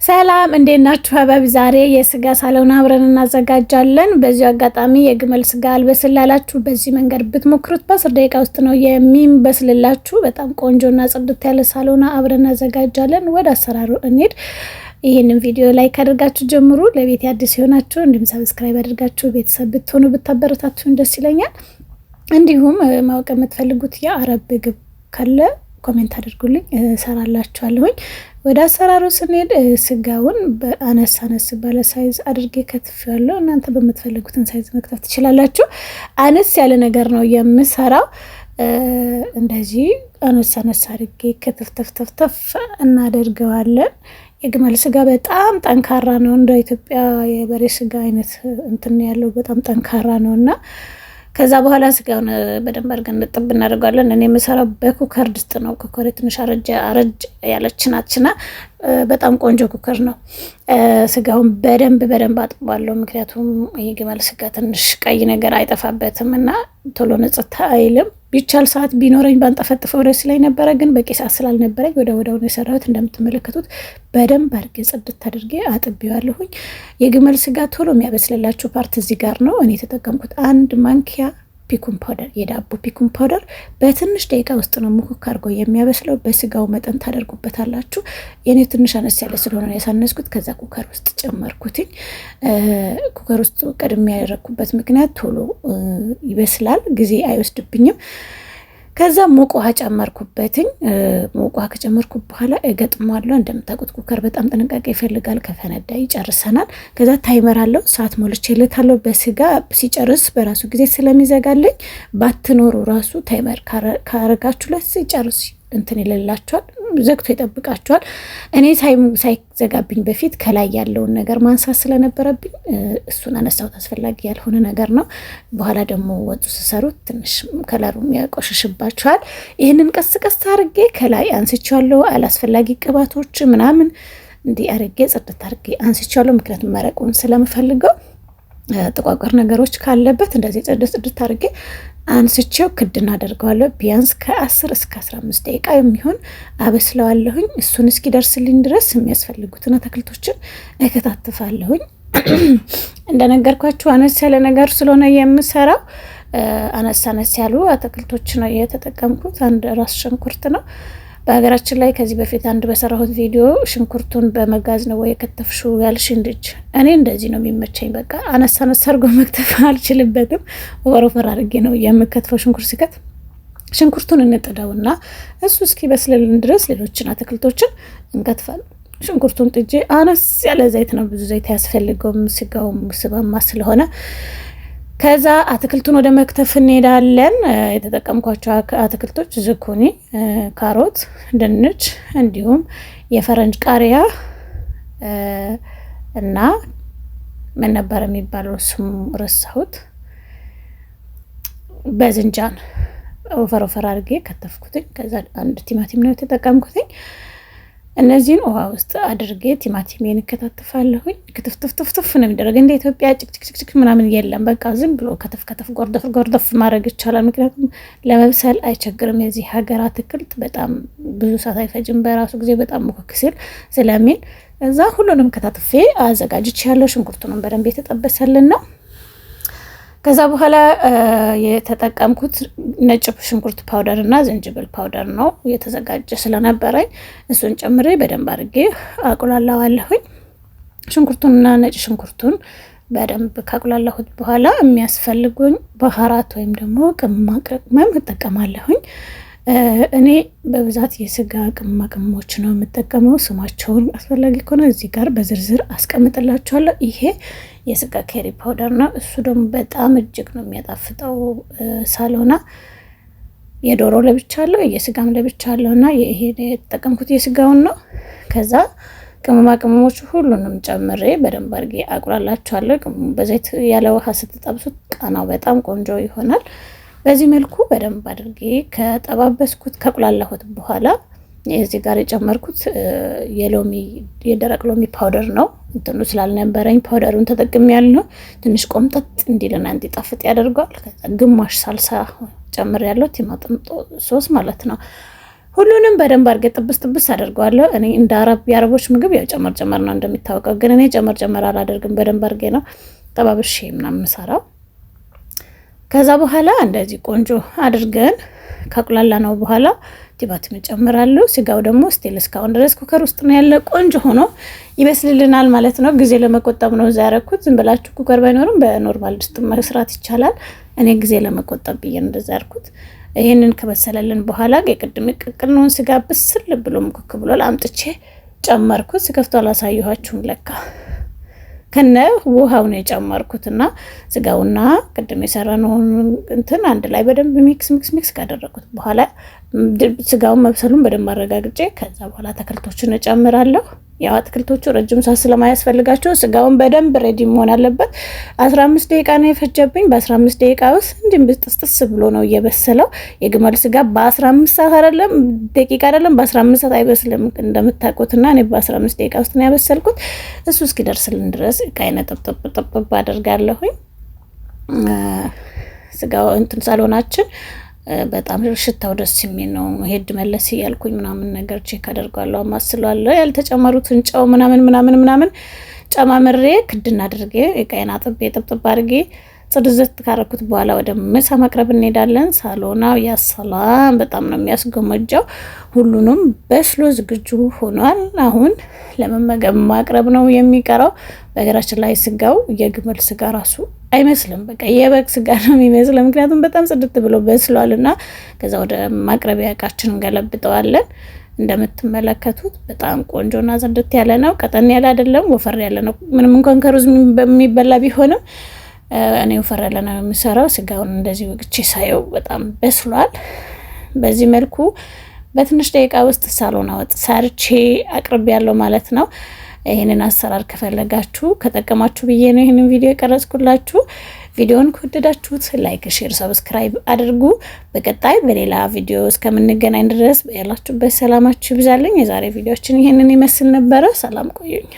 ሰላም እንዴት ናችሁ? ሀባቢ ዛሬ የስጋ ሳሎና አብረን እናዘጋጃለን። በዚህ አጋጣሚ የግመል ስጋ አልበስላላችሁ በዚህ መንገድ ብትሞክሩት በ10 ደቂቃ ውስጥ ነው የሚበስልላችሁ። በጣም ቆንጆና ጽድት ያለ ሳሎና አብረን እናዘጋጃለን። ወደ አሰራሩ እንሂድ። ይህንን ቪዲዮ ላይክ አድርጋችሁ ጀምሩ። ለቤት አዲስ የሆናችሁ እንዲሁም ሰብስክራይብ አድርጋችሁ ቤተሰብ ብትሆኑ ብታበረታችሁን ደስ ይለኛል። እንዲሁም ማወቅ የምትፈልጉት የአረብ ምግብ ካለ ኮሜንት አድርጉልኝ እሰራላችኋለሁኝ። ወደ አሰራሩ ስንሄድ ስጋውን በአነስ ባለ ሳይዝ አድርጌ ከትፌዋለሁ። እናንተ በምትፈልጉትን ሳይዝ መክተፍ ትችላላችሁ። አነስ ያለ ነገር ነው የምሰራው። እንደዚህ አነስ አድርጌ ከተፍተፍ እናደርገዋለን። የግመል ስጋ በጣም ጠንካራ ነው። እንደ ኢትዮጵያ የበሬ ስጋ አይነት እንትን ያለው በጣም ጠንካራ ነውና ከዛ በኋላ ስጋውን በደንብ አድርገን እንጥብ እናደርጋለን። እኔ የምሰራው በኩከር ድስት ነው። ኩከር ትንሽ አረጅ ያለችናችና በጣም ቆንጆ ኩከር ነው። ስጋውን በደንብ አጥባለሁ። ምክንያቱም ይሄ ግመል ስጋ ትንሽ ቀይ ነገር አይጠፋበትም እና ቶሎ ንጽት አይልም። ቢቻል ሰዓት ቢኖረኝ ባንጠፈጥፈው ደስ ላይ ነበረ፣ ግን በቂ ሰዓት ስላልነበረኝ ወደ የሰራሁት እንደምትመለከቱት በደንብ አድርጌ ጽድት አድርጌ አጥቤዋለሁኝ። የግመል ስጋ ቶሎ የሚያበስልላችሁ ፓርት እዚህ ጋር ነው። እኔ የተጠቀምኩት 1 ማንኪያ ፒኩን ፓውደር፣ የዳቦ ፒኩን ፓውደር በትንሽ ደቂቃ ውስጥ ነው ሙክክ አድርጎ የሚያበስለው። በስጋው መጠን ታደርጉበታላችሁ። የኔ ትንሽ አነስ ያለ ስለሆነ ያሳነስኩት። ከዛ ኩከር ውስጥ ጨመርኩትኝ። ኩከር ውስጥ ቀድሜ ያደረኩበት ምክንያት ቶሎ ይበስላል፣ ጊዜ አይወስድብኝም። ከዛ ሞቅ ውሃ ጨመርኩበትኝ። ሞቅ ውሃ ከጨመርኩ በኋላ እገጥሟለሁ። እንደምታውቁት ኩከር በጣም ጥንቃቄ ይፈልጋል፣ ከፈነዳ ይጨርሰናል። ከዛ ታይመር አለው፣ ሰዓት ሞልቼለታለሁ። በስጋ ሲጨርስ በራሱ ጊዜ ስለሚዘጋልኝ ባትኖሩ ራሱ ታይመር ካረጋችሁለት ሲጨርስ እንትን ይልላችኋል፣ ዘግቶ ይጠብቃችኋል። እኔ ሳይዘጋብኝ በፊት ከላይ ያለውን ነገር ማንሳት ስለነበረብኝ እሱን አነሳሁት። አስፈላጊ ያልሆነ ነገር ነው። በኋላ ደግሞ ወጡ ስሰሩት ትንሽ ከለሩ ያቆሽሽባችኋል። ይህንን ቀስ አድርጌ ከላይ አንስቻለሁ። አላስፈላጊ ቅባቶች ምናምን እንዲህ አድርጌ ጽድት አድርጌ አንስቻለሁ። ምክንያቱም መረቁን ስለምፈልገው ጥቋቁር ነገሮች ካለበት እንደዚህ ጽድት አድርጌ አንስቼው ክድ እናደርገዋለሁ። ቢያንስ ከ10 እስከ 15 ደቂቃ የሚሆን አበስለዋለሁኝ። እሱን እስኪደርስልኝ ድረስ የሚያስፈልጉትን አትክልቶችን እከታትፋለሁኝ። እንደነገርኳችሁ አነስ ያለ ነገር ስለሆነ የምሰራው አነስ ያሉ አትክልቶች ነው የተጠቀምኩት። 1 ራስ ሽንኩርት ነው። በሀገራችን ላይ ከዚህ በፊት አንድ በሰራሁት ቪዲዮ ሽንኩርቱን በመጋዝ ነው ወይ ከተፍሹ ያልሽኝ ልጅ፣ እኔ እንደዚህ ነው የሚመቸኝ። በቃ አነስ አድርጎ መክተፍ አልችልበትም። ወፈር አድርጌ ነው የምከትፈው። ሽንኩርቱን እንጥደውና እሱ እስኪበስልልን ድረስ ሌሎችን አትክልቶችን እንከትፋለን። ሽንኩርቱን ጥጄ አነስ ያለ ዘይት ነው፣ ብዙ ዘይት አያስፈልገውም፣ ስጋውም ስባማ ስለሆነ። ከዛ አትክልቱን ወደ መክተፍ እንሄዳለን። የተጠቀምኳቸው አትክልቶች ዝኩኒ፣ ካሮት፣ ድንች እንዲሁም የፈረንጅ ቃሪያ እና ምን ነበር የሚባለው ስሙ ረሳሁት፣ በዝንጃን ወፈር አድርጌ ከተፍኩትኝ። ከዛ 1 ቲማቲም ነው የተጠቀምኩትኝ። እነዚህን ውሃ ውስጥ አድርጌ ቲማቲሜን እከታተፋለሁኝ። ክትፍትፍትፍ ነው የሚደረግ። እንደ ኢትዮጵያ ጭቅጭቅ ምናምን የለም። በቃ ዝም ብሎ ከተፍ ጎርደፍ ማድረግ ይቻላል። ምክንያቱም ለመብሰል አይቸግርም። የዚህ ሀገር አትክልት በጣም ብዙ ሰዓት አይፈጅም። በራሱ ጊዜ በጣም ሙክክ ሲል ስለሚል እዛ ሁሉንም ከታትፌ አዘጋጅቼ ያለው ሽንኩርቱንም በደንብ የተጠበሰልን ነው። ከዛ በኋላ የተጠቀምኩት ነጭ ሽንኩርት ፓውደር እና ዝንጅብል ፓውደር ነው የተዘጋጀ ስለነበረኝ እሱን ጨምሬ በደንብ አድርጌ አቁላላዋለሁኝ። ሽንኩርቱንና ነጭ ሽንኩርቱን በደንብ ካቁላላሁት በኋላ የሚያስፈልጉኝ ባህራት ወይም ደግሞ ቅመማ ቅመም እጠቀማለሁኝ። እኔ በብዛት የስጋ ቅመማ ቅመሞች ነው የምጠቀመው። ስማቸውን አስፈላጊ ከሆነ እዚህ ጋር በዝርዝር አስቀምጥላችኋለሁ። ይሄ የስጋ ከሪ ፓውደር ነው። እሱ ደግሞ በጣም እጅግ ነው የሚያጣፍጠው። ሳሎና የዶሮ ለብቻ አለው፣ የስጋም ለብቻ አለው እና ይሄ የተጠቀምኩት የስጋውን ነው። ከዛ ቅመማ ቅመሞቹ ሁሉንም ጨምሬ በደንብ አድርጌ አቁላላችኋለሁ። በዘይት ያለ ውሃ ስትጠብሱት ቃናው በጣም ቆንጆ ይሆናል። በዚህ መልኩ በደንብ አድርጌ ከጠባበስኩት ከቁላላሁት በኋላ እዚህ ጋር የጨመርኩት የደረቅ ሎሚ ፓውደር ነው። እንትኑ ስላልነበረኝ ፓውደሩን ተጠቅሜያለሁ። ትንሽ ቆምጠጥ እንዲልና እንዲጣፍጥ ያደርገዋል። ከዛ ግማሽ ሳልሳ ጨምሬያለሁ፣ ቲማቲም ሶስ ማለት ነው። ሁሉንም በደንብ አድርጌ ጥብስ አደርገዋለሁ። እኔ እንደ የአረቦች ምግብ ያው ጨመር ነው እንደሚታወቀው፣ ግን እኔ ጨመር አላደርግም። በደንብ አድርጌ ነው ጠባብሼ ምናምን የምሰራው። ከዛ በኋላ እንደዚህ ቆንጆ አድርገን ካቁላላ ነው በኋላ ቲማቲም እጨምራለሁ። ስጋው ደግሞ ስቲል እስካሁን ድረስ ኩከር ውስጥ ነው ያለ፣ ቆንጆ ሆኖ ይበስልልናል ማለት ነው። ጊዜ ለመቆጠብ ነው እዛ ያደረኩት። ዝም ብላችሁ ኩከር ባይኖርም በኖርማል ድስት መስራት ይቻላል። እኔ ጊዜ ለመቆጠብ ብዬ እንደዛ ያልኩት። ይሄንን ከበሰለልን በኋላ የቅድም ቅቅልነውን ስጋ ብስል ብሎ ሙክክ ብሎ አምጥቼ ጨመርኩት። ስከፍቶ አላሳየኋችሁም ለካ ከነ ውሃው ነው የጨመርኩትና ስጋውና ቅድም የሰራነውን እንትን አንድ ላይ በደንብ ሚክስ ካደረኩት በኋላ ስጋውን መብሰሉን በደንብ አረጋግጬ ከዛ በኋላ አትክልቶችን እጨምራለሁ። ያው አትክልቶቹ ረጅም ሰዓት ስለማያስፈልጋቸው ስጋውን በደንብ ሬዲ መሆን አለበት። 15 ደቂቃ ነው የፈጀብኝ። በ15 ደቂቃ ውስጥ እንዲም ብጥስጥስ ብሎ ነው እየበሰለው። የግመል ስጋ በ15 ሰዓት አይደለም ደቂቃ አይደለም በ15 ሰዓት አይበስልም እንደምታውቁትና እኔ በ15 ደቂቃ ውስጥ ነው ያበሰልኩት። እሱ እስኪደርስልን ድረስ ቃይነ ጥብጥብ አደርጋለሁኝ። ስጋው እንትን ሳሎናችን በጣም ሽታው ደስ የሚል ነው። ሄድ መለስ እያልኩኝ ምናምን ነገር ቼክ አደርጋለሁ፣ ማስላለሁ። ያልተጨመሩትን ጨው ምናምን ጨማምሬ ክድና አድርጌ ቃይና ጥብጥብ አድርጌ ጽድዝት ካረኩት በኋላ ወደ ምሳ ማቅረብ እንሄዳለን። ሳሎናው ያሰላም በጣም ነው የሚያስጎመጀው። ሁሉንም በስሎ ዝግጁ ሆኗል። አሁን ለመመገብ ማቅረብ ነው የሚቀረው። በሀገራችን ላይ ስጋው የግመል ስጋ ራሱ አይመስልም፣ በቃ የበግ ስጋ ነው የሚመስለው። ምክንያቱም በጣም ጽድት ብሎ በስሏልና ከዛ ወደ ማቅረቢያ እቃችን እንገለብጠዋለን። እንደምትመለከቱት በጣም ቆንጆና ጽድት ያለ ነው። ቀጠን ያለ አይደለም፣ ወፈር ያለ ነው። ምንም እንኳን ከሩዝ በሚበላ ቢሆንም እኔ ወፈር ያለ ነው የሚሰራው። ስጋውን እንደዚህ ወግቼ ሳየው በጣም በስሏል። በዚህ መልኩ በትንሽ ደቂቃ ውስጥ ሳሎና ወጥ ሰርቼ አቅርቤ ያለው ማለት ነው። ይሄንን አሰራር ከፈለጋችሁ ከጠቀማችሁ ብዬ ነው ይሄንን ቪዲዮ የቀረጽኩላችሁ። ቪዲዮውን ከወደዳችሁት ላይክ፣ ሼር፣ ሰብስክራይብ አድርጉ። በቀጣይ በሌላ ቪዲዮ እስከምንገናኝ ድረስ ያላችሁበት ሰላማችሁ ይብዛልኝ። የዛሬ ቪዲዮችን ይሄንን ይመስል ነበረ። ሰላም ቆዩኝ።